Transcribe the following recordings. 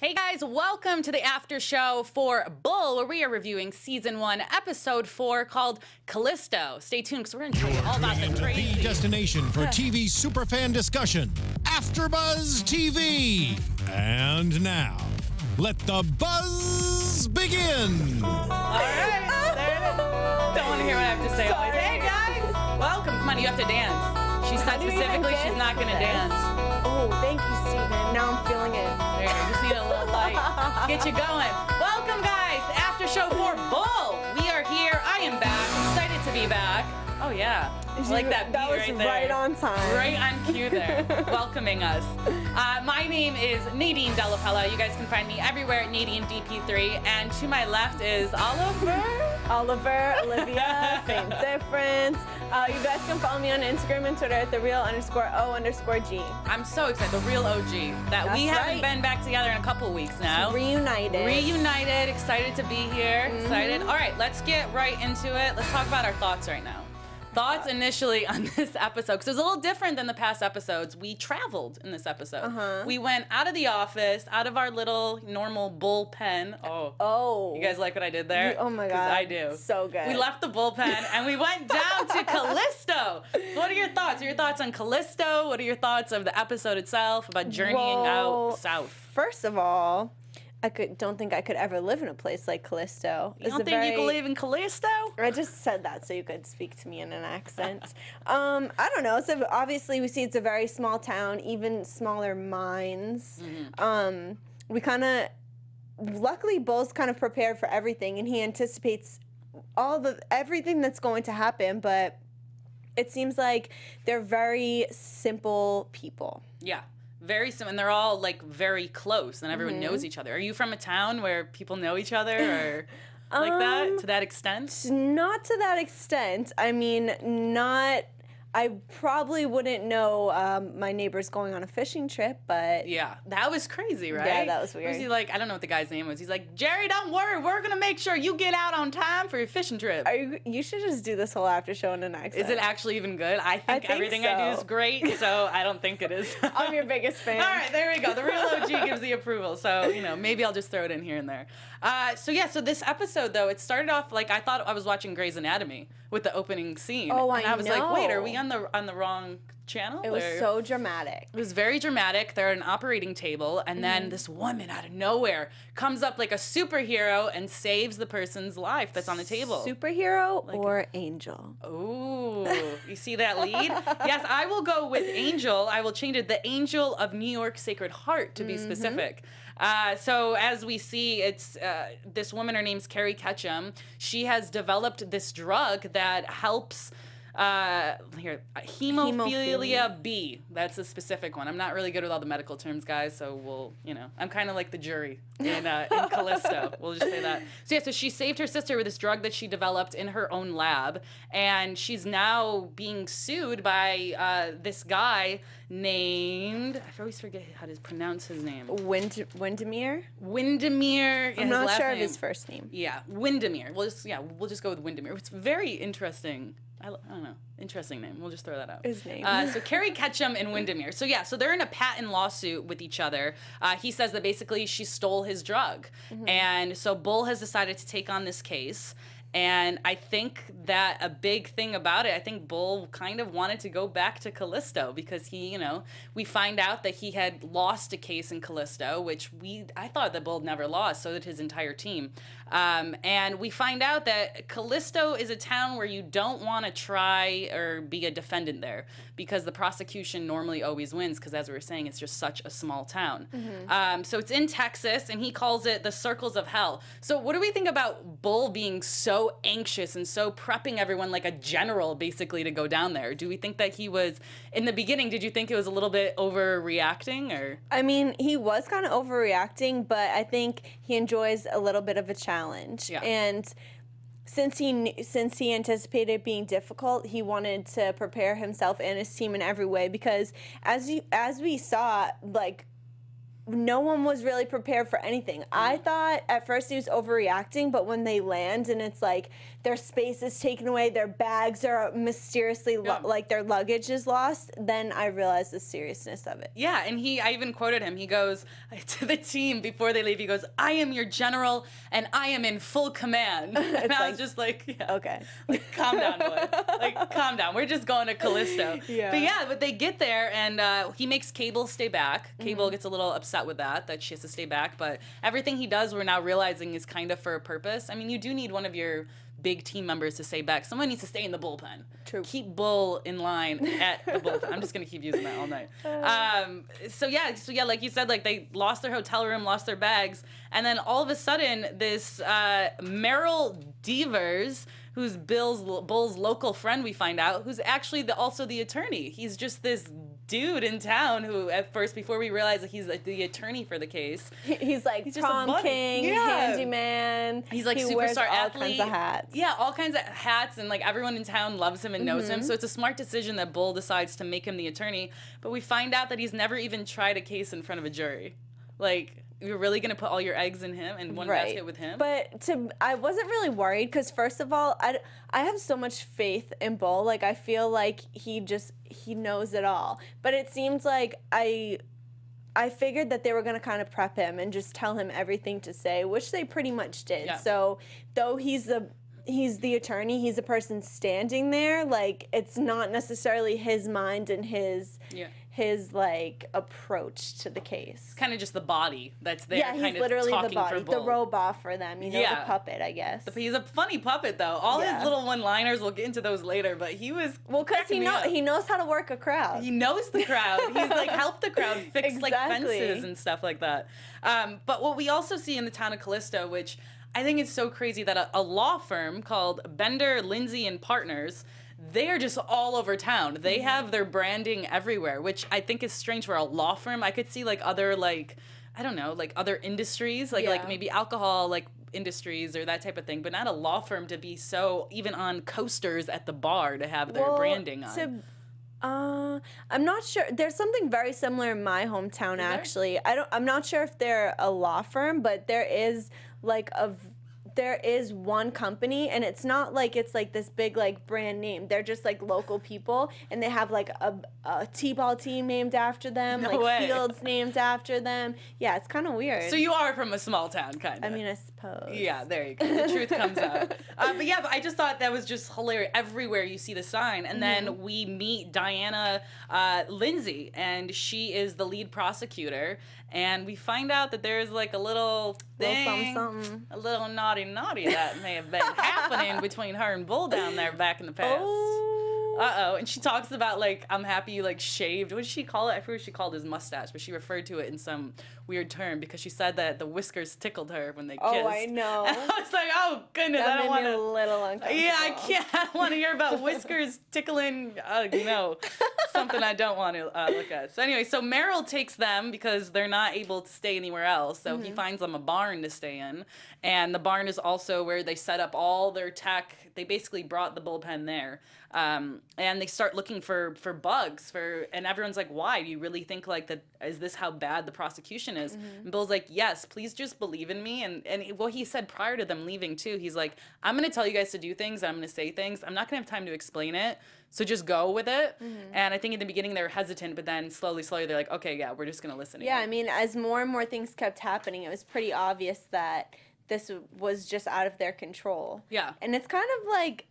Hey guys, welcome to the after show for Bull, where we are reviewing season 1, episode 4, called Callisto. Stay tuned because we're going to tell you all about the crazy. The destination for TV superfan discussion, AFTERBUZZ TV. And now, let the buzz begin. All right, there it is. Don't want to hear what I have to say. Always. Hey guys, welcome. Come on, you have to dance. She said specifically she's not going to dance. Oh, thank you, Steven. Now I'm feeling it. There, you just need a little light. Get you going. Welcome, guys, to after show for Bull. We are here. I am back. Excited to be back. Oh, yeah. I like that beat right there. That was right on time. Right on cue there. Welcoming us. My name is Nadine, Della, Pelle. You guys can find me everywhere at Nadine DP3. And to my left is Oliver, Olivia, same difference. You guys can follow me on Instagram and Twitter at @thereal_O_G. I'm so excited. The real OG. That we haven't been back together in a couple weeks now. Reunited. Reunited. Excited to be here. Excited. All right, let's get right into it. Let's talk about our thoughts right now. Thoughts initially on this episode, because it was a little different than the past episodes. We traveled in this episode. We went out of the office, out of our little normal bullpen. Oh. You guys like what I did there? Oh my God. Because I do. So good. We left the bullpen and we went down to Kalisto. So what are your thoughts? What are your thoughts on Kalisto? What are your thoughts of the episode itself, about journeying out south? First of all, don't think I could ever live in a place like Callisto. You don't think you could live in Callisto? I just said that so you could speak to me in an accent. I don't know. So obviously we see it's a very small town, even smaller mines. We kind of, luckily Bull's kind of prepared for everything and he anticipates everything that's going to happen, but it seems like they're very simple people. Yeah. Very simple, and they're all like very close, and everyone knows each other. Are you from a town where people know each other, or like that, to that extent? Not to that extent. I mean, not. I probably wouldn't know my neighbors going on a fishing trip, but... Yeah, that was crazy, right? Yeah, that was weird. Was he like, I don't know what the guy's name was. He's like, Jerry, don't worry, we're going to make sure you get out on time for your fishing trip. You should just do this whole after show in an accent. Is it actually even good? I think everything I do is great, so I don't think it is. I'm your biggest fan. All right, there we go. The real OG gives the approval, so, maybe I'll just throw it in here and there. So this episode, though, it started off like I thought I was watching Grey's Anatomy with the opening scene. Oh, and I was like, wait, are we know. on the wrong channel? It was so dramatic. It was very dramatic. They're at an operating table, and then this woman out of nowhere comes up like a superhero and saves the person's life that's on the table. Superhero or angel? Ooh, you see that lead? Yes, I will go with angel. I will change it. The Angel of New York Sacred Heart, to be specific. So as we see, it's this woman, her name's Carrie Ketchum. She has developed this drug that helps hemophilia B. That's a specific one. I'm not really good with all the medical terms, guys, so I'm kind of like the jury in Callisto. We'll just say that. So she saved her sister with this drug that she developed in her own lab, and she's now being sued by this guy named, I always forget how to pronounce his name. Windermere? Windermere. I'm not sure of his first name. Yeah, Windermere. We'll just go with Windermere. It's very interesting. I don't know. Interesting name. We'll just throw that out. His name. So Carrie Ketchum and Windermere. So they're in a patent lawsuit with each other. He says that basically she stole his drug. And so Bull has decided to take on this case. And I think that a big thing about it, I think Bull kind of wanted to go back to Callisto because we find out that he had lost a case in Callisto, which I thought that Bull never lost, so did his entire team. And we find out that Callisto is a town where you don't want to try or be a defendant there because the prosecution normally always wins because, as we were saying, it's just such a small town. So it's in Texas, and he calls it the Circles of Hell. So what do we think about Bull being so anxious and so prepping everyone like a general, basically, to go down there? Do we think that he was, in the beginning, did you think it was a little bit overreacting? Or? I mean, he was kind of overreacting, but I think he enjoys a little bit of a challenge. Yeah. And since he anticipated it being difficult, he wanted to prepare himself and his team in every way because as we saw, like, no one was really prepared for anything. I thought at first he was overreacting, but when they land and it's like their space is taken away, their bags are mysteriously like their luggage is lost, then I realized the seriousness of it. Yeah, and I even quoted him. He goes to the team before they leave, he goes, "I am your general and I am in full command." And I was just like, yeah, okay. Like, calm down, boy. Like, calm down. We're just going to Callisto. But they get there and he makes Cable stay back. Cable gets a little upset with that she has to stay back, but everything he does we're now realizing is kind of for a purpose. I mean, you do need one of your big team members to stay back. Someone needs to stay in the bullpen. True. Keep Bull in line at the bullpen. I'm just gonna keep using that all night. So yeah, like you said, like they lost their hotel room, lost their bags, and then all of a sudden this Merrill Devers, who's Bull's local friend, we find out, who's actually also the attorney. He's just this dude in town who, at first, before we realize that he's like the attorney for the case, he's like prom king, handyman. He's like he superstar wears all athlete. kinds of hats. Yeah, all kinds of hats, and like everyone in town loves him and knows him. So it's a smart decision that Bull decides to make him the attorney. But we find out that he's never even tried a case in front of a jury. Like, you're really gonna put all your eggs in him and one basket with him? But I wasn't really worried because first of all, I have so much faith in Bull. Like I feel like he knows it all. But it seems like I figured that they were gonna kind of prep him and just tell him everything to say, which they pretty much did. Yeah. So though he's the attorney, he's a person standing there. Like it's not necessarily his mind and his like approach to the case. It's kind of just the body that's there. Yeah, he's literally the body, the robot for them. The puppet, I guess. He's a funny puppet though. All his little one-liners, we'll get into those later. But he was because he knows how to work a crowd. He knows the crowd. He's like helped the crowd fix like fences and stuff like that. But what we also see in the town of Callisto, which I think is so crazy, that a law firm called Bender, Lindsay and Partners, they are just all over town. They have their branding everywhere, which I think is strange for a law firm. I could see like other other industries, like maybe alcohol like industries or that type of thing, but not a law firm to be so even on coasters at the bar to have their branding on. I'm not sure. There's something very similar in my hometown actually. I'm not sure if they're a law firm, but there is one company, and it's not like it's like this big like brand name. They're just like local people, and they have like a t-ball team named after them, fields named after them. Yeah, it's kind of weird. So you are from a small town, kind of. I mean, I suppose. Yeah, there you go. The truth comes out. But I just thought that was just hilarious. Everywhere you see the sign, and then we meet Diana Lindsay, and she is the lead prosecutor. And we find out that there's like a little thing, a little naughty that may have been happening between her and Bull down there back in the past. And she talks about like, I'm happy you like shaved. What did she call it? I forget what she called his mustache, but she referred to it in some weird term because she said that the whiskers tickled her when they kissed. Oh, I know. And I was like, oh goodness, I don't want to. A little uncomfortable. Yeah, I can't. I don't want to hear about whiskers tickling. No, something I don't want to look at. So anyway, so Merrill takes them because they're not able to stay anywhere else. So he finds them a barn to stay in, and the barn is also where they set up all their tech. They basically brought the bullpen there. And they start looking for bugs and everyone's like, why? Do you really think like that? Is this how bad the prosecution is? And Bill's like, yes, please just believe in me. And what he said prior to them leaving too, he's like, I'm going to tell you guys to do things. I'm going to say things. I'm not going to have time to explain it. So just go with it. And I think in the beginning they were hesitant, but then slowly they're like, okay, yeah, we're just going to listen to you. Yeah, I mean, as more and more things kept happening, it was pretty obvious that this was just out of their control. Yeah. And it's kind of like,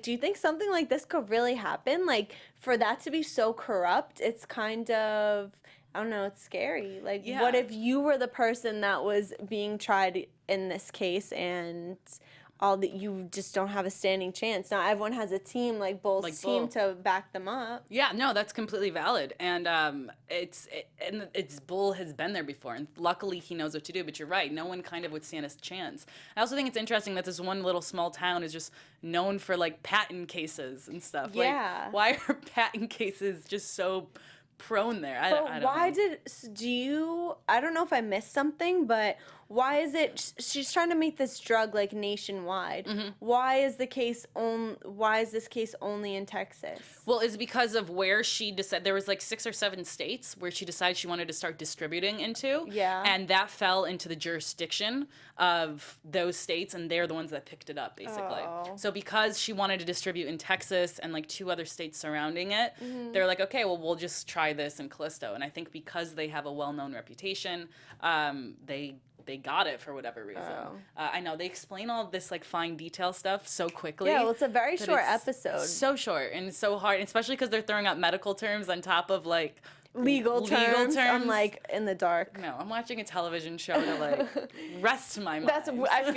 do you think something like this could really happen? Like, for that to be so corrupt, it's kind of, I don't know, it's scary. Like, what if you were the person that was being tried in this case and all that you just don't have a standing chance? Now everyone has a team like Bull's team to back them up. Yeah, no, that's completely valid, and it's Bull has been there before, and luckily he knows what to do. But you're right, no one kind of would stand a chance. I also think it's interesting that this one little small town is just known for like patent cases and stuff. Yeah. Like, why are patent cases just so prone there. I But don't why know. I don't know if I missed something, but why is it she's trying to make this drug like nationwide? Why is this case only in Texas? Well, it's because of where she decided. There was like 6 or 7 states where she decided she wanted to start distributing into. Yeah. And that fell into the jurisdiction of those states, and they're the ones that picked it up, basically. Oh. So because she wanted to distribute in Texas and like 2 other states surrounding it, they're like, okay, well, we'll just try this in Callisto. And I think because they have a well-known reputation, they got it for whatever reason. Oh. I know they explain all this like fine detail stuff so quickly. Yeah, well, it's a very that short it's episode. So short and so hard, especially because they're throwing out medical terms on top of like Legal terms. I'm like in the dark. No, I'm watching a television show to like rest my mind. I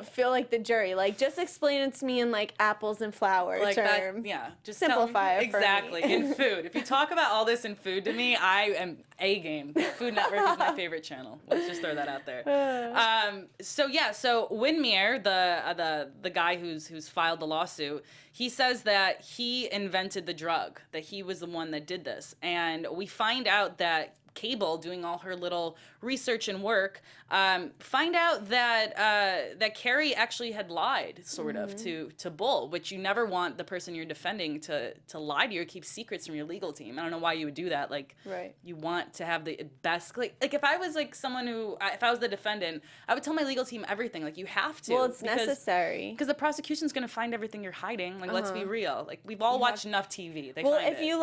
feel like the jury. Like, just explain it to me in like apples and flour like terms. that, yeah. Just simplify it for exactly me. in food. If you talk about all this in food to me, I am A game. Food Network is my favorite channel. Let's just throw that out there. So Winmere, the guy who's filed the lawsuit, he says that he invented the drug, that he was the one that did this, and we find out that Cable, doing all her little research and work, find out that Carrie actually had lied, sort of, to Bull, which you never want the person you're defending to lie to you or keep secrets from your legal team. I don't know why you would do that. Like, Right. you want to have the best, like if I was like someone if I was the defendant, I would tell my legal team everything. Like, you have to. Well, it's necessary. Because the prosecution's going to find everything you're hiding. Like, let's be real. Like, we've all watched enough TV. They Well, find if it. you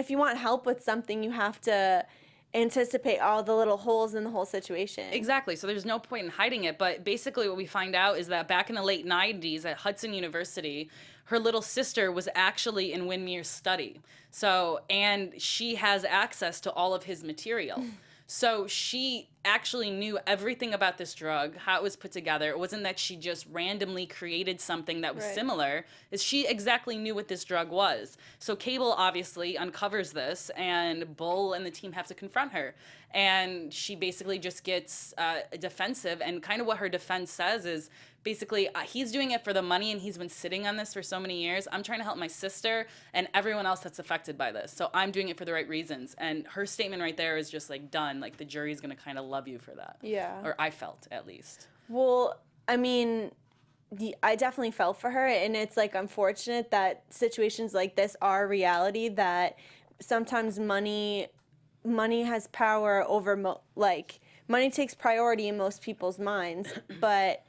if you want help with something, you have to anticipate all the little holes in the whole situation. Exactly. So there's no point in hiding it. But basically what we find out is that back in the late 90s at Hudson University, her little sister was actually in Winmere's study. So, and she has access to all of his material. So she actually knew everything about this drug, how it was put together. It wasn't that she just randomly created something that was Right. similar. Is she exactly knew what this drug was. So Cable obviously uncovers this, and Bull and the team have to confront her. And she basically just gets defensive, and kind of what her defense says is basically he's doing it for the money, and he's been sitting on this for so many years. I'm trying to help my sister and everyone else that's affected by this. So I'm doing it for the right reasons. And her statement right there is just like done. Like, the jury's going to kind of love you for that. Yeah. Or I felt, at least. Well, I mean, I definitely felt for her, and it's like unfortunate that situations like this are a reality, that sometimes money has power over money takes priority in most people's minds. But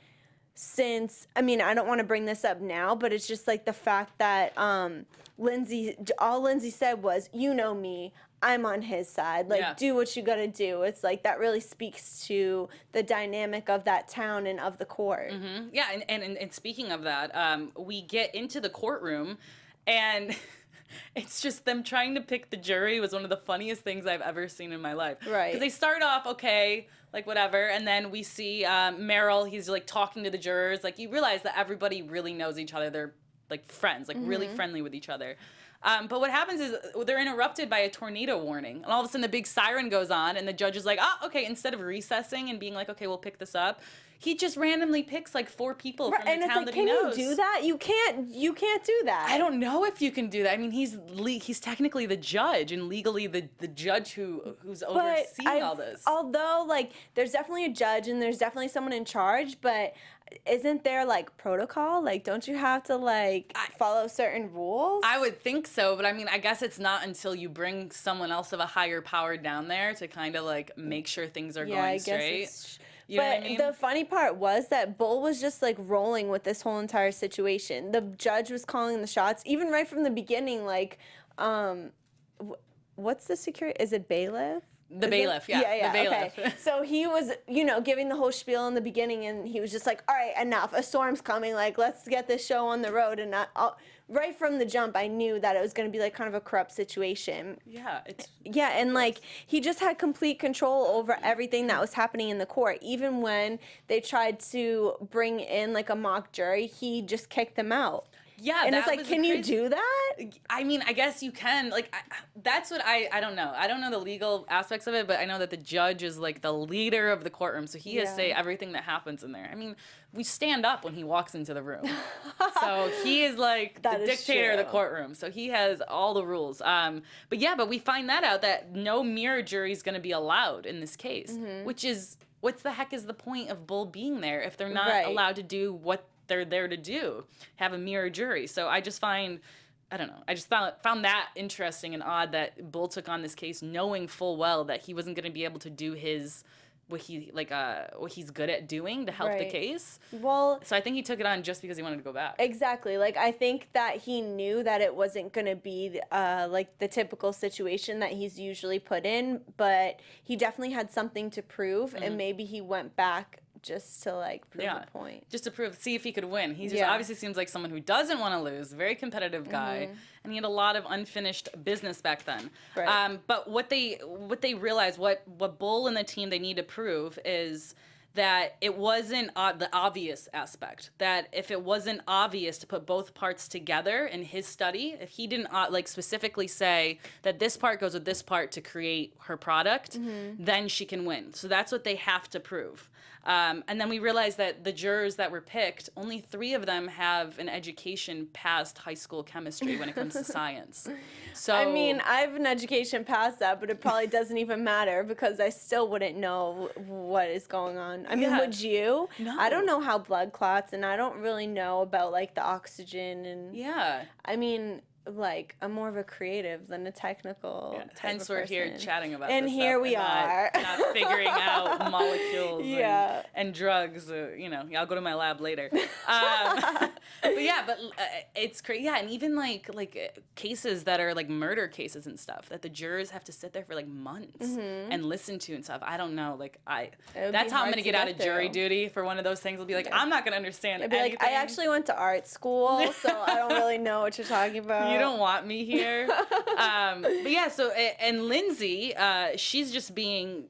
since, I mean, I don't want to bring this up now, but it's just like the fact that all Lindsay said was, you know me, I'm on his side. Like, Yeah. do what you gotta do. It's like that really speaks to the dynamic of that town and of the court. Yeah, and speaking of that, we get into the courtroom, and it's just them trying to pick the jury was one of the funniest things I've ever seen in my life. Right. Because they start off, okay, like whatever, and then we see Merrill, he's like talking to the jurors. Like, you realize that everybody really knows each other. They're like friends, like really friendly with each other. But what happens is they're interrupted by a tornado warning. And all of a sudden the big siren goes on, and the judge is like, oh, okay, instead of recessing and being like, okay, we'll pick this up, he just randomly picks like 4 people from And the it's town like, that he knows. can you do that? You can't do that. I don't know if you can do that. I mean, he's technically the judge, and legally the judge who's overseeing all this. Although, like, there's definitely a judge and there's definitely someone in charge, but isn't there like protocol? Like, don't you have to like follow certain rules? I would think so, but I mean, I guess it's not until you bring someone else of a higher power down there to kind of like make sure things are going straight. You know what I mean? The funny part was that Bull was just like rolling with this whole entire situation. The judge was calling the shots, even right from the beginning. Like, what's the security? Is it bailiff? The bailiff, yeah. The bailiff. Okay. So he was, giving the whole spiel in the beginning, and he was just like, all right, enough. A storm's coming. Like, let's get this show on the road. And right from the jump, I knew that it was going to be like kind of a corrupt situation. Yeah, And like, he just had complete control over everything that was happening in the court. Even when they tried to bring in like a mock jury, he just kicked them out. Yeah, and that it's like, was can you crazy. do that? I mean, I guess you can. Like, that's what I don't know. I don't know the legal aspects of it, but I know that the judge is like the leader of the courtroom, so he has to say everything that happens in there. I mean, we stand up when he walks into the room, so he is like the dictator of the courtroom. So he has all the rules. But we find that out that no mirror jury is going to be allowed in this case, which is what's the heck is the point of Bull being there if they're not allowed to do what they're there to do, have a mirror jury. So I just find, I don't know, I just found that interesting and odd that Bull took on this case knowing full well that he wasn't going to be able to do what he's good at doing to help the case. Well, so I think he took it on just because he wanted to go back. Exactly. Like, I think that he knew that it wasn't going to be like the typical situation that he's usually put in, but he definitely had something to prove, and maybe he went back just to like prove a point. Just to see if he could win. He just obviously seems like someone who doesn't want to lose, very competitive guy, and he had a lot of unfinished business back then. Right. But what they realized, what Bull and the team they need to prove is that it wasn't the obvious aspect. That if it wasn't obvious to put both parts together in his study, if he didn't like specifically say that this part goes with this part to create her product, then she can win. So that's what they have to prove. And then we realized that the jurors that were picked, only 3 of them have an education past high school chemistry when it comes to science. So I mean, I have an education past that, but it probably doesn't even matter because I still wouldn't know what is going on. I mean, would you? No. I don't know how blood clots, and I don't really know about like the oxygen and I mean, like, I'm more of a creative than a technical type hence of we're person. Here chatting about and this here stuff we are not figuring out molecules and drugs. I'll go to my lab later. But it's crazy. Yeah, and even like cases that are like murder cases and stuff that the jurors have to sit there for like months and listen to and stuff. I don't know. Like that's how I'm gonna get out of jury duty for one of those things. I'll be like, I'm not gonna understand anything. Like, I actually went to art school, so I don't really know what you're talking about. You don't want me here. And Lindsay, she's just being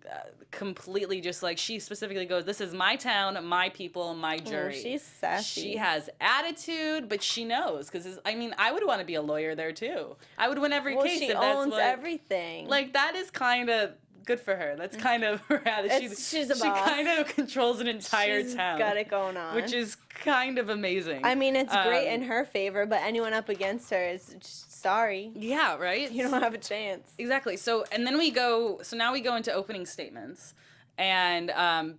completely just like, she specifically goes, this is my town, my people, my jury. Oh, she's sassy. She has attitude, but she knows, because I would want to be a lawyer there too. I would win every case she if that's owns what, everything. Like, that is kind of good for her. That's kind of her attitude. She's a boss. She kind of controls an entire town. Got it going on. Which is kind of amazing. I mean, it's great in her favor, but anyone up against her is just sorry. Yeah, right? You don't have a chance. Exactly. So now we go into opening statements. And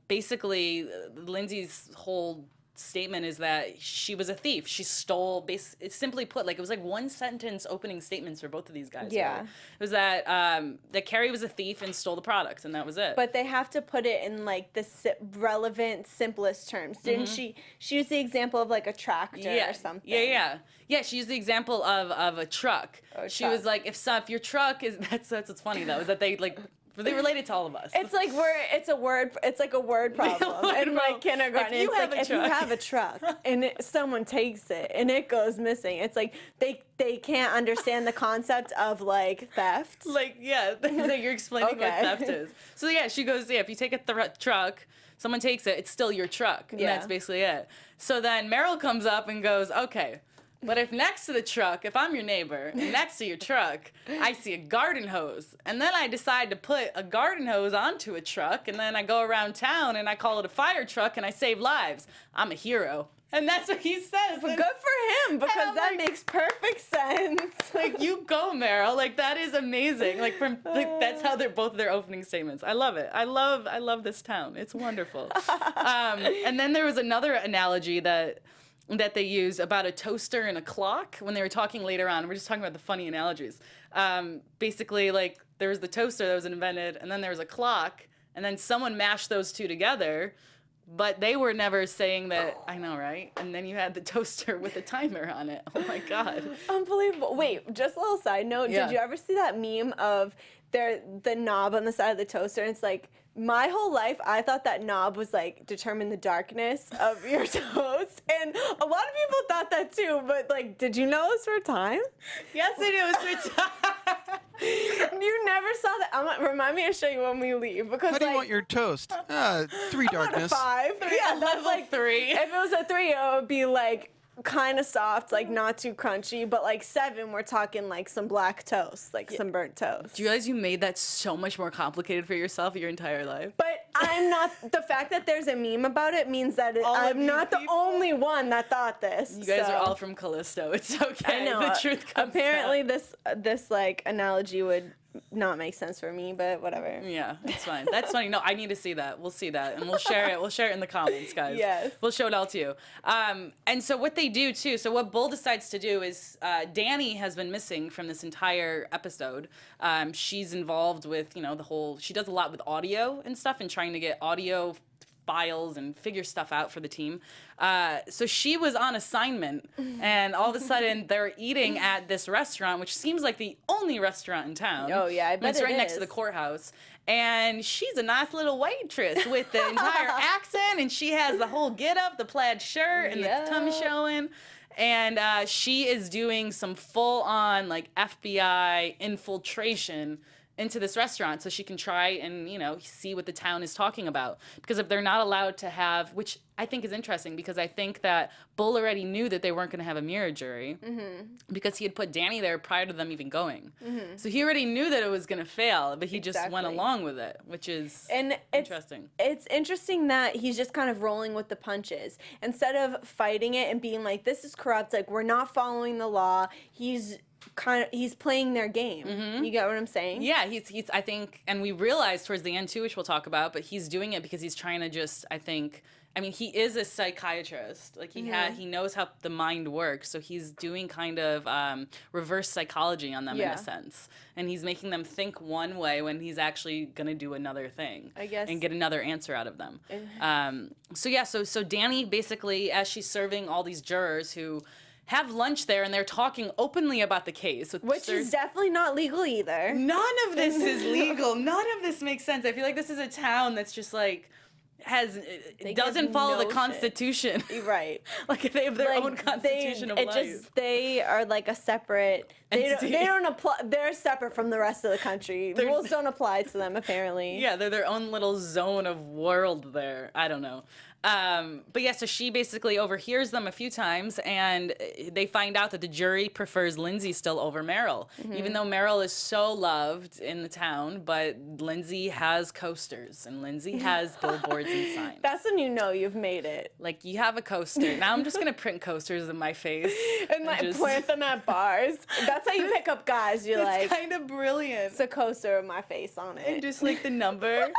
basically, Lindsay's whole statement is that she was a thief. She stole, it's simply put, like, it was like one sentence opening statements for both of these guys. Yeah. Right? It was that Carrie was a thief and stole the products, and that was it. But they have to put it in like the relevant, simplest terms. Didn't she use the example of like a tractor or something? Yeah, she used the example of a truck. She was like, if your truck is, that's what's funny though, is that they like, they related to all of us. It's like it's like a word problem in like kindergarten. If you have a truck and someone takes it and it goes missing, it's like they can't understand the concept of like theft. Like, yeah, you're explaining what theft is. So yeah, she goes, if you take a truck, someone takes it, it's still your truck. And that's basically it. So then Meryl comes up and goes, okay, but if next to the truck, if I'm your neighbor, and next to your truck, I see a garden hose, and then I decide to put a garden hose onto a truck, and then I go around town and I call it a fire truck and I save lives, I'm a hero. And that's what he says. But good for him, because that makes perfect sense. Like, you go, Meryl. Like, that is amazing. Like, that's how both their opening statements. I love it. I love this town. It's wonderful. And then there was another analogy that they use about a toaster and a clock when they were talking later on. We're just talking about the funny analogies. Basically, like, there was the toaster that was invented, and then there was a clock, and then someone mashed those two together, but they were never saying that. I know, right? And then you had the toaster with a timer on it. Oh my God. Unbelievable. Wait, just a little side note. Yeah. Did you ever see that meme of the knob on the side of the toaster, and it's like, my whole life, I thought that knob was like determine the darkness of your toast, and a lot of people thought that too. But like, did you know it was for time? Yes, it was for time. You never saw that. Remind me to show you when we leave, because How do you want your toast? 3 darkness. 5. Yeah, that's level like 3. If it was a 3, it would be like kind of soft, like not too crunchy, but like 7, we're talking like some black toast, like some burnt toast. Do you realize you made that so much more complicated for yourself your entire life? But I'm not, the fact that there's a meme about it means that I'm not the only one that thought this. You guys are all from Callisto. It's okay. I know. The truth comes Apparently out. this like analogy would not make sense for me, but whatever. Yeah, it's fine. That's funny. No, I need to see that. We'll see that, and we'll share it. We'll share it in the comments, guys. Yes. We'll show it all to you. And so what they do too. So what Bull decides to do is Danny has been missing from this entire episode. She's involved with the whole. She does a lot with audio and stuff, and trying to get audio files and figure stuff out for the team. So she was on assignment, and all of a sudden they're eating at this restaurant, which seems like the only restaurant in town. Oh yeah, I bet it's right next to the courthouse. And she's a nice little waitress with the entire accent, and she has the whole get up, the plaid shirt, and the tummy showing. And she is doing some full on like FBI infiltration into this restaurant so she can try and see what the town is talking about, because if they're not allowed to have, which I think is interesting, because I think that Bull already knew that they weren't going to have a mirror jury, because he had put Danny there prior to them even going, so he already knew that it was going to fail, but he just went along with it, which is interesting. It's interesting that he's just kind of rolling with the punches instead of fighting it and being like, this is corrupt, like we're not following the law. He's playing their game. You get what I'm saying? Yeah, he's I think, and we realize towards the end too, which we'll talk about, but he's doing it because he's trying to just, I mean, he is a psychiatrist. Like he knows how the mind works, so he's doing kind of reverse psychology on them in a sense, and he's making them think one way when he's actually gonna do another thing, I guess, and get another answer out of them. So Danny basically, as she's serving all these jurors who have lunch there, and they're talking openly about the case. Which is definitely not legal either. None of this is legal. None of this makes sense. I feel like this is a town that's just like doesn't follow the Constitution. Right. Like they have their own Constitution of life. They are like a separate entity. They don't apply. They're separate from the rest of the country. The rules don't apply to them, apparently. Yeah, they're their own little zone of world there. I don't know. But yeah, so she basically overhears them a few times, and they find out that the jury prefers Lindsay still over Meryl, even though Meryl is so loved in the town, but Lindsay has coasters, and Lindsay has billboards and signs. That's when you know you've made it. Like, you have a coaster. Now I'm just going to print coasters in my face. And like plant them at bars. That's how you pick up guys. You're like, it's kind of brilliant. It's a coaster with my face on it. And just like the number.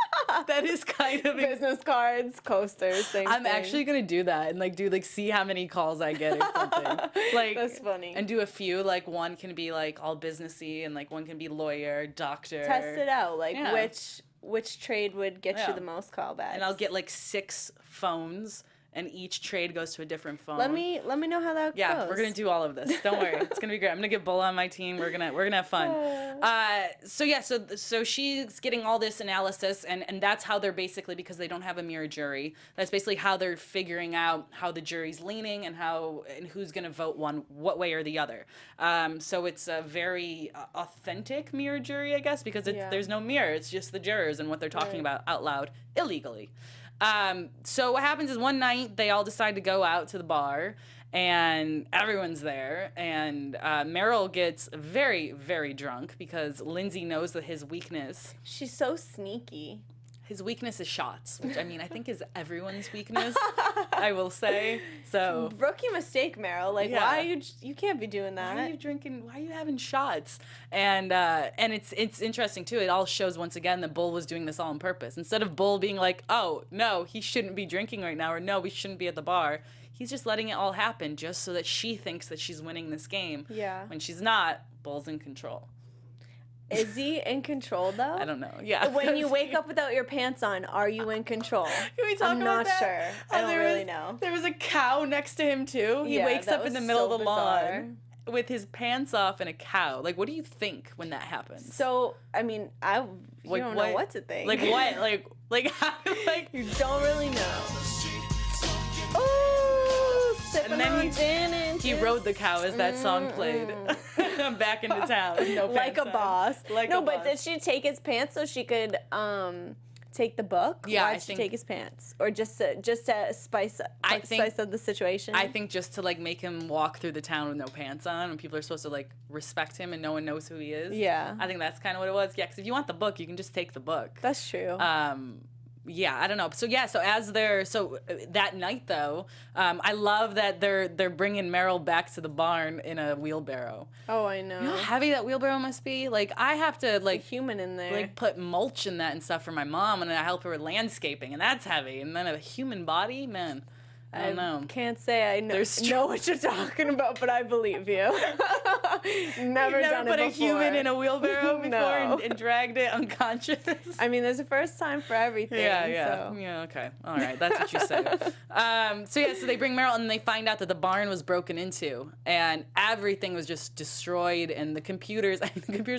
That is kind of... Business cards, coasters. I'm actually gonna do that and like see how many calls I get or something. Like, that's funny. And do a few. Like, one can be like all businessy, and like one can be lawyer, doctor. Test it out. Like which trade would get you the most callbacks. And I'll get like 6 phones, and each trade goes to a different phone. Let me know how that goes. Yeah, we're gonna do all of this. Don't worry, it's gonna be great. I'm gonna get Bull on my team. We're gonna have fun. So she's getting all this analysis, and that's how they're basically, because they don't have a mirror jury. That's basically how they're figuring out how the jury's leaning and who's gonna vote what way or the other. So it's a very authentic mirror jury, I guess, because there's no mirror. It's just the jurors and what they're talking about out loud illegally. So what happens is one night they all decide to go out to the bar, and everyone's there, and Meryl gets very, very drunk because Lindsay knows that his weakness... She's so sneaky. His weakness is shots, which I mean I think is everyone's weakness, I will say. So rookie mistake, Meryl. Like, why you can't be doing that? Why are you drinking? Why are you having shots? And it's interesting too. It all shows once again that Bull was doing this all on purpose. Instead of Bull being like, oh no, he shouldn't be drinking right now, or no, we shouldn't be at the bar. He's just letting it all happen just so that she thinks that she's winning this game. Yeah. When she's not, Bull's in control. Is he in control though? I don't know. Yeah. When you wake up without your pants on, are you in control? Can we talk about that? I'm not sure. I don't really know. There was a cow next to him too. He wakes up in the middle of the lawn with his pants off and a cow. Like, what do you think when that happens? So, I mean, you don't know what to think. Like what? Like how? Like you don't really know. Oh, sipping on gin and he rode the cow as that song played. I'm back into town. No like a boss. Like no, a but boss. did she take his pants so she could take the book? Yeah, Why'd she take his pants? Or just to spice up the situation? I think just to like make him walk through the town with no pants on, and people are supposed to like respect him, and no one knows who he is. Yeah. I think that's kind of what it was. Yeah, because if you want the book, you can just take the book. That's true. Yeah, I don't know. So that night though, I love that they're bringing Meryl back to the barn in a wheelbarrow. Oh, I know. You know how heavy that wheelbarrow must be? Like, I have to like a human in there. like put mulch in that and stuff for my mom, and I help her with landscaping, and that's heavy. And then a human body, man. I don't know. Can't say I know what you're talking about, but I believe you. Never done put it a human in a wheelbarrow before No. and dragged it unconscious. I mean, there's a first time for everything. Yeah. So. Yeah, okay. All right, that's what you say. So they bring Meryl, and they find out that the barn was broken into, and everything was just destroyed, and the computers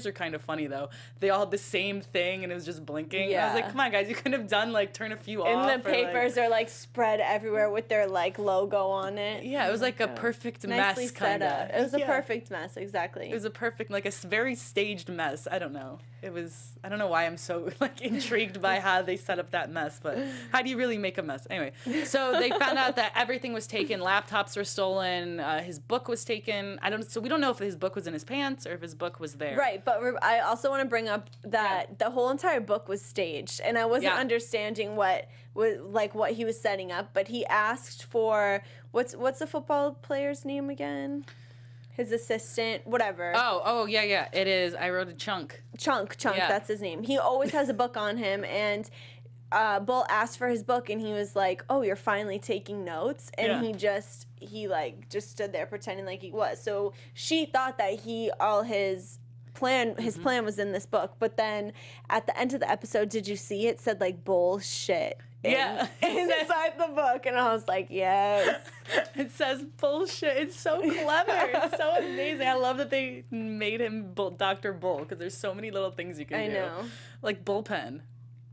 are kind of funny, though. They all had the same thing, and it was just blinking. Yeah. I was like, come on, guys, you could have done, like, turn a few off. And the papers are, like, spread everywhere with their, like, logo on it. Yeah, it was like a perfect Nicely mess, kind of. It was a perfect mess, exactly. It was a perfect, like a very staged mess. I don't know. I don't know why I'm so like intrigued by how they set up that mess, but how do you really make a mess? Anyway, so they found out that everything was taken. Laptops were stolen. His book was taken. So we don't know if his book was in his pants or if his book was there. Right, but I also want to bring up that the whole entire book was staged, and I wasn't understanding what he was setting up, but he asked for what's the football player's name again? His assistant, whatever. Oh, yeah. It is. I wrote a Chunk. Chunk, yeah. That's his name. He always has a book on him, and Bull asked for his book, and he was like, "Oh, you're finally taking notes," and he just stood there pretending like he was. So she thought that his plan was in this book, but then at the end of the episode, did you see it said like bullshit? Inside the book, and I was like, yes. It says bullshit. It's so clever. It's so amazing. I love that they made him Dr. Bull, because there's so many little things you can do. I know. Like bullpen.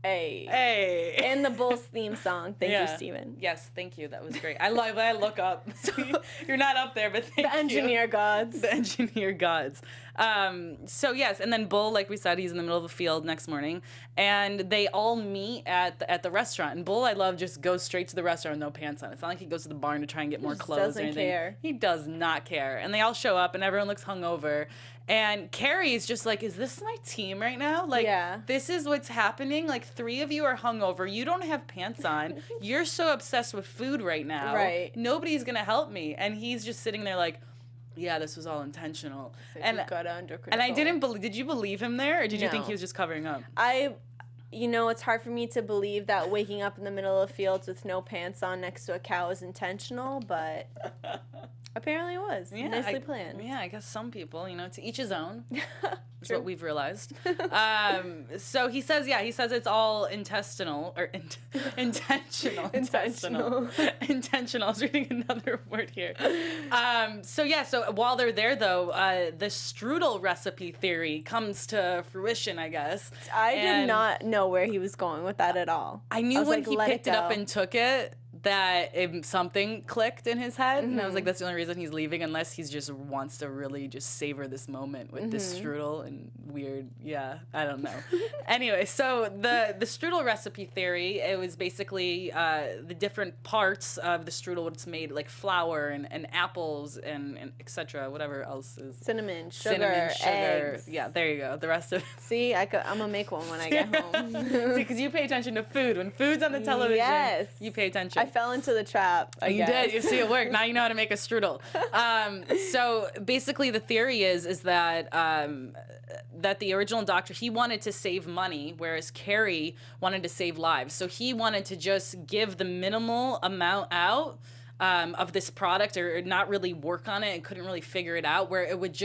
Hey. And the Bulls theme song. Thank you, Steven. Yes, thank you. That was great. I look up. You're not up there, but thank you. The engineer gods. The engineer gods. So yes, and then Bull, like we said, he's in the middle of a field next morning, and they all meet at the restaurant. And Bull, I love, just goes straight to the restaurant with no pants on. It's not like he goes to the barn to try and get more clothes or anything. Doesn't care. He does not care. And they all show up, and everyone looks hungover. And Carrie's just like, is this my team right now? Like, this is what's happening? Like, 3 of you are hungover. You don't have pants on. You're so obsessed with food right now. Right. Nobody's going to help me. And he's just sitting there like, yeah, this was all intentional. And I didn't believe, did you believe him there? Or did you think he was just covering up? It's hard for me to believe that waking up in the middle of fields with no pants on next to a cow is intentional, but apparently it was. Nicely planned. Yeah, I guess some people, to each his own. Is what we've realized. So he says it's all intentional. Intentional. I was reading another word here. So while they're there, though, the strudel recipe theory comes to fruition, I guess. I did not know where he was going with that at all. I knew when he picked it up and took it that something clicked in his head, and I was like, that's the only reason he's leaving, unless he just wants to really just savor this moment with this strudel and weird, I don't know. Anyway, so the strudel recipe theory, it was basically the different parts of the strudel, what's made, like flour and apples and etc., whatever else is. Cinnamon, sugar, eggs. Yeah, there you go. The rest of it. See, I'm gonna make one when I get home. See, because you pay attention to food. When food's on the television, you pay attention. I fell into the trap. You did. You see it work. Now you know how to make a strudel. So basically, the theory is that that the original doctor, he wanted to save money, whereas Carrie wanted to save lives. So he wanted to just give the minimal amount out of this product, or not really work on it and couldn't really figure it out, where it would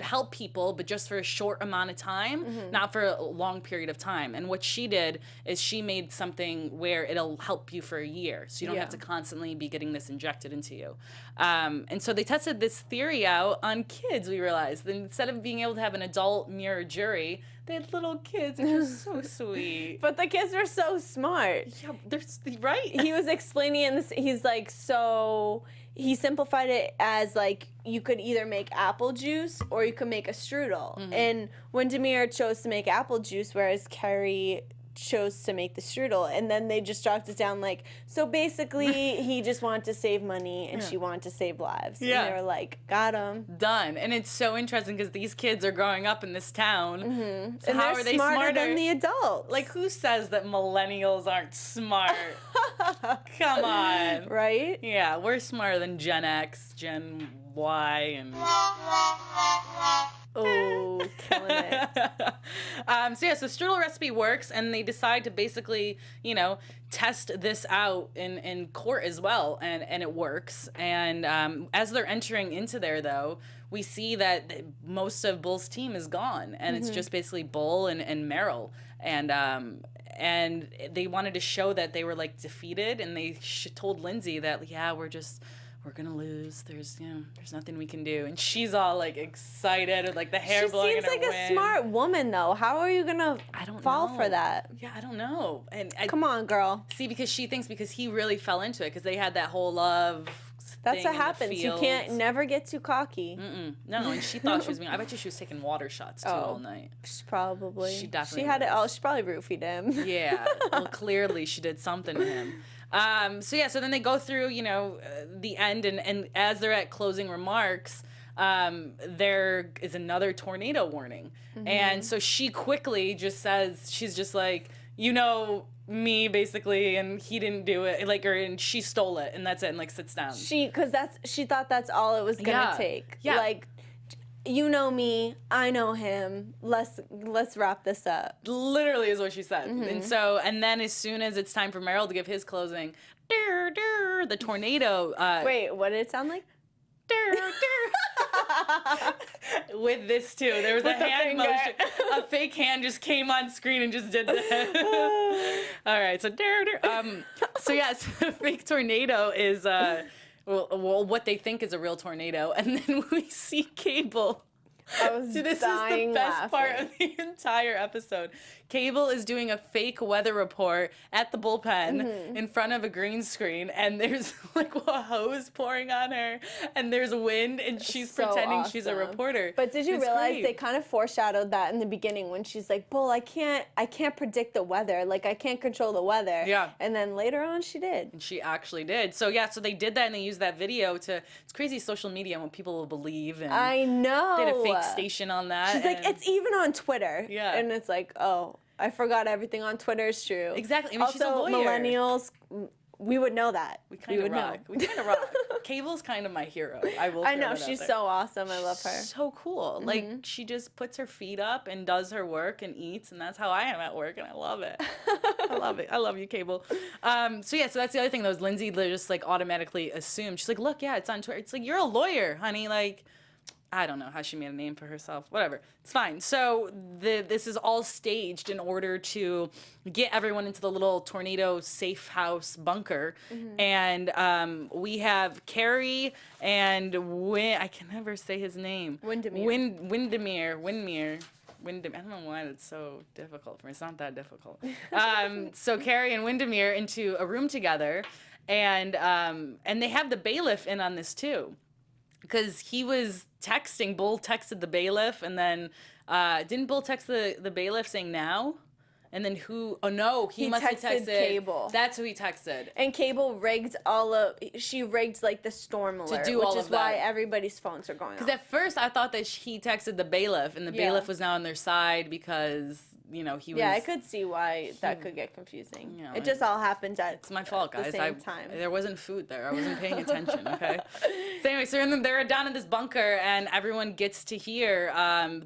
help people, but just for a short amount of time, not for a long period of time. And what she did is she made something where it'll help you for a year, so you don't have to constantly be getting this injected into you. And so they tested this theory out on kids, we realized. Instead of being able to have an adult mirror jury, they had little kids, which was so sweet. But the kids were so smart. Yeah, they're right. He was explaining in this. He's like, so he simplified it as like you could either make apple juice or you could make a strudel. And Windermere chose to make apple juice, whereas Carrie chose to make the strudel, and then they just dropped it down like, so basically he just wanted to save money and she wanted to save lives. Yeah. And they were like, got him. Done. And it's so interesting because these kids are growing up in this town. Mm-hmm. So and how they're are they smarter than the adults. Like, who says that millennials aren't smart? Come on. Right? Yeah, we're smarter than Gen X, Gen Y, and... Oh, killing it. So strudel recipe works, and they decide to basically, test this out in court as well, and it works. And as they're entering into there, though, we see that most of Bull's team is gone, and it's just basically Bull and Meryl. And they wanted to show that they were like defeated, and they told Lindsay that, yeah, we're gonna lose. There's nothing we can do. And she's all like excited with like the hair blowing in her wind. She seems like a smart woman though. How are you gonna fall for that? Yeah, I don't know. And come on, girl. See, because she thinks because he really fell into it because they had that whole love. That's what happens. You can't never get too cocky. No, and she thought she was being. I bet you she was taking water shots too all night. Probably. She definitely. She had it all. She probably roofied him. Yeah. Well, clearly she did something to him. So then they go through, the end, and as they're at closing remarks, there is another tornado warning. And so she quickly just says, she's just like, me basically, and he didn't do it, and she stole it, and that's it, and like sits down. She thought that's all it was gonna take. Yeah. Like, you know me, I know him. Let's wrap this up. Literally is what she said. And then as soon as it's time for Meryl to give his closing, the tornado. Wait, what did it sound like? With this too, there was a hand motion. A fake hand just came on screen and just did that. All right, so the fake tornado is what they think is a real tornado, and then we see Cable. This is the best part of the entire episode. Cable is doing a fake weather report at the bullpen in front of a green screen, and there's like a hose pouring on her, and there's wind, and she's pretending she's a reporter. But did you realize they kind of foreshadowed that in the beginning when she's like, "Bull, I can't predict the weather. Like, I can't control the weather." Yeah. And then later on, she did. And she actually did. So so they did that, and they used that video to. It's crazy social media and what people will believe. And I know. They had a fake station on that. She's like, it's even on Twitter. Yeah. And it's like, oh. I forgot everything on Twitter is true. Exactly. I mean, also, she's a lawyer. Millennials, we would know that. We kind of rock. We kind of rock. Cable's kind of my hero. I know. She's so awesome. I love her. So cool. Like, she just puts her feet up and does her work and eats, and that's how I am at work, and I love it. I love it. I love you, Cable. So that's the other thing, though, is Lindsay just, like, automatically assumed. She's like, look, yeah, it's on Twitter. It's like, you're a lawyer, honey. Like, I don't know how she made a name for herself. Whatever. It's fine. So this is all staged in order to get everyone into the little tornado safe house bunker. And we have Carrie and I can never say his name. Windermere. I don't know why it's so difficult for me. It's not that difficult. So Carrie and Windermere into a room together, and they have the bailiff in on this too. Because he was texting, Bull texted the bailiff, and then didn't Bull text the bailiff saying now? And then who? Oh no, he must have texted Cable. That's who he texted. And Cable rigged she rigged like the storm alert, which is why everybody's phones are going off. Because at first I thought that he texted the bailiff, and the bailiff was now on their side because he was. Yeah, I could see why that could get confusing. It just all happened at. It's my fault, guys. The same time. There wasn't food there. I wasn't paying attention. Okay. So anyway, they're down in this bunker, and everyone gets to hear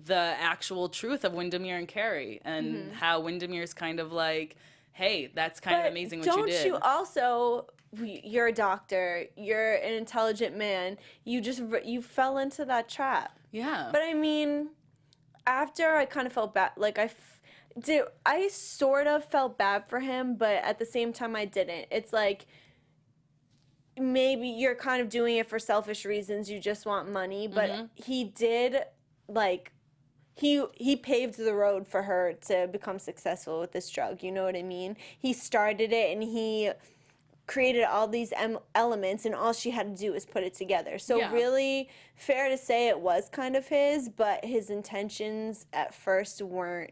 the actual truth of Windermere and Carrie, and how Windermere's kind of like, hey, that's kind of amazing what you did. Don't you also? You're a doctor. You're an intelligent man. You fell into that trap. Yeah. But I mean, after I kind of felt bad. Like I sort of felt bad for him, but at the same time I didn't. It's like maybe you're kind of doing it for selfish reasons. You just want money, but he did like he paved the road for her to become successful with this drug. You know what I mean? He started it and he created all these elements, and all she had to do was put it together. So really fair to say it was kind of his, but his intentions at first weren't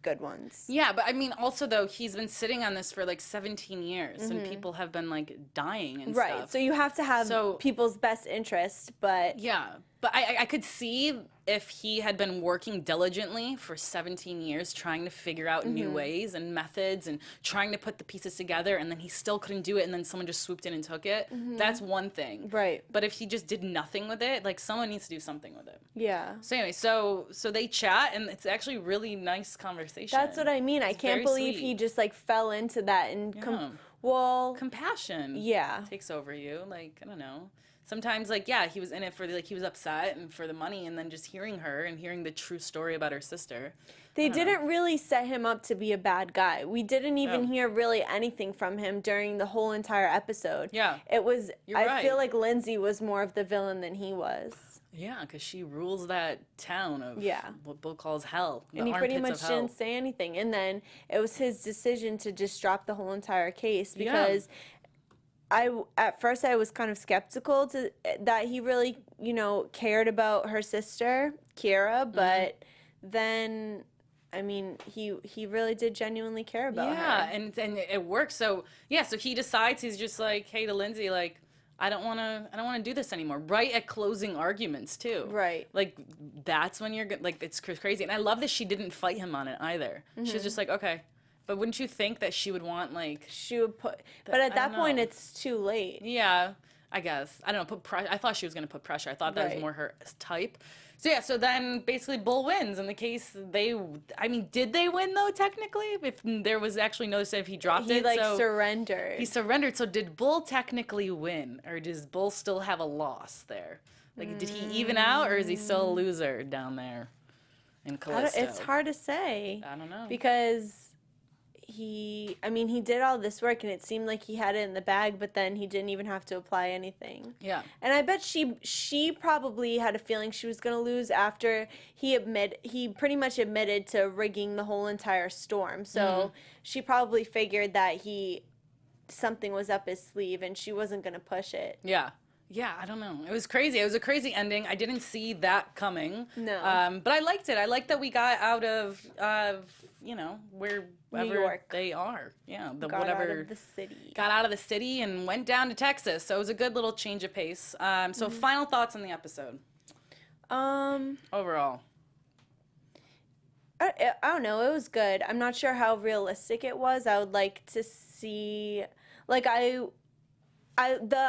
good ones. Yeah, but I mean, also though, he's been sitting on this for like 17 years, and people have been like dying and Right. stuff. So you have to have people's best interest, but Yeah, but I could see if he had been working diligently for 17 years trying to figure out new ways and methods and trying to put the pieces together, and then he still couldn't do it, and then someone just swooped in and took it. That's one thing. Right. But if he just did nothing with it, like someone needs to do something with it. yeah. So anyway, so they chat, and it's actually really nice conversation. That's what I mean. I can't very believe sweet. he just like fell into that and Yeah. Compassion. Yeah. Takes over you. Like, I don't know. Sometimes, like, yeah, he was in it for the, like, he was upset and for the money, and then just hearing her and hearing the true story about her sister. They didn't really set him up to be a bad guy. We didn't even hear really anything from him during the whole entire episode. Yeah. It was, You're I right. feel like Lindsay was more of the villain than he was. Yeah, because she rules that town of Yeah. what Bull calls hell. And he pretty much didn't say anything. And then it was his decision to just drop the whole entire case because at first I was kind of skeptical that he really, cared about her sister, Kiera, but then, I mean, he really did genuinely care about her. Yeah, and it works. So, yeah, so he decides, he's just like, hey, to Lindsay, like, I don't want to do this anymore. Right at closing arguments, too. Right. Like, that's when you're, like, it's crazy. And I love that she didn't fight him on it, either. She was just like, okay. But wouldn't you think that she would want, like... She would put... But at that point, it's too late. Yeah, I guess. I don't know, I thought she was going to put pressure. I thought that was more her type. So, yeah, so then basically Bull wins. In the case, I mean, did they win, though, technically? If there was actually no say if he dropped it. He, surrendered. He surrendered. So did Bull technically win? Or does Bull still have a loss there? Like, did he even out, or is he still a loser down there in Kalisto? It's hard to say. I don't know. Because... he did all this work and it seemed like he had it in the bag, but then he didn't even have to apply anything. Yeah. And I bet she probably had a feeling she was going to lose after he pretty much admitted to rigging the whole entire storm. So she probably figured that something was up his sleeve and she wasn't going to push it. Yeah. Yeah, I don't know. It was crazy. It was a crazy ending. I didn't see that coming. No. But I liked it. I liked that we got out of wherever New York. they are. Yeah, Got out of the city. Got out of the city and went down to Texas. So it was a good little change of pace. So final thoughts on the episode. Overall. I don't know. It was good. I'm not sure how realistic it was. I would like to see, like, the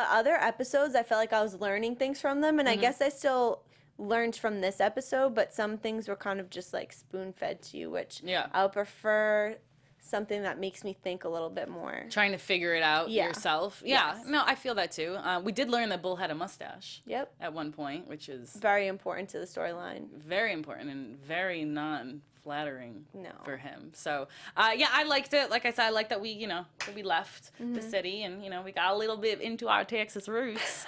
other episodes, I felt like I was learning things from them, and I guess I still learned from this episode, but some things were kind of just like spoon-fed to you, which I would prefer something that makes me think a little bit more. Trying to figure it out yourself. Yeah, Yes. no, I feel that too. We did learn that Bull had a mustache. Yep. At one point, which is Very important to the storyline. very important and very non-flattering No. for him. So, yeah, I liked it. Like I said, I liked that we left the city and, we got a little bit into our Texas roots.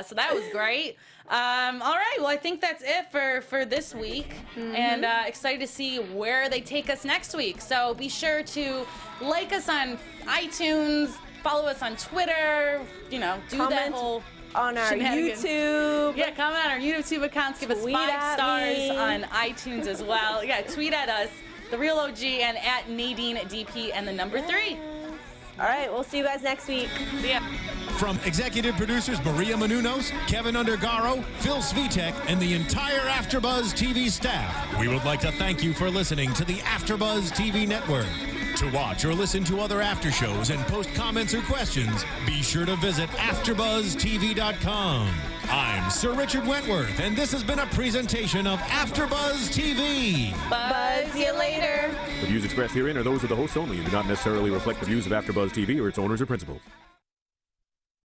So that was great. All right, well, I think that's it for this week. And excited to see where they take us next week. So be sure to like us on iTunes, follow us on Twitter, do that Comment whole... on our shenanigans. YouTube. Yeah, comment on our YouTube accounts. Give us Tweet 5 at stars me. on iTunes as well. Yeah, tweet at us, The Real OG, and at Nadine DP and the number 3. All right, we'll see you guys next week. See ya. From executive producers Maria Menounos, Kevin Undergaro, Phil Svitek, and the entire AfterBuzz TV staff, we would like to thank you for listening to the AfterBuzz TV network. To watch or listen to other after shows and post comments or questions, be sure to visit AfterBuzzTV.com. I'm Sir Richard Wentworth, and this has been a presentation of AfterBuzz TV. Buzz you later. The views expressed herein are those of the hosts only and do not necessarily reflect the views of AfterBuzz TV or its owners or principals.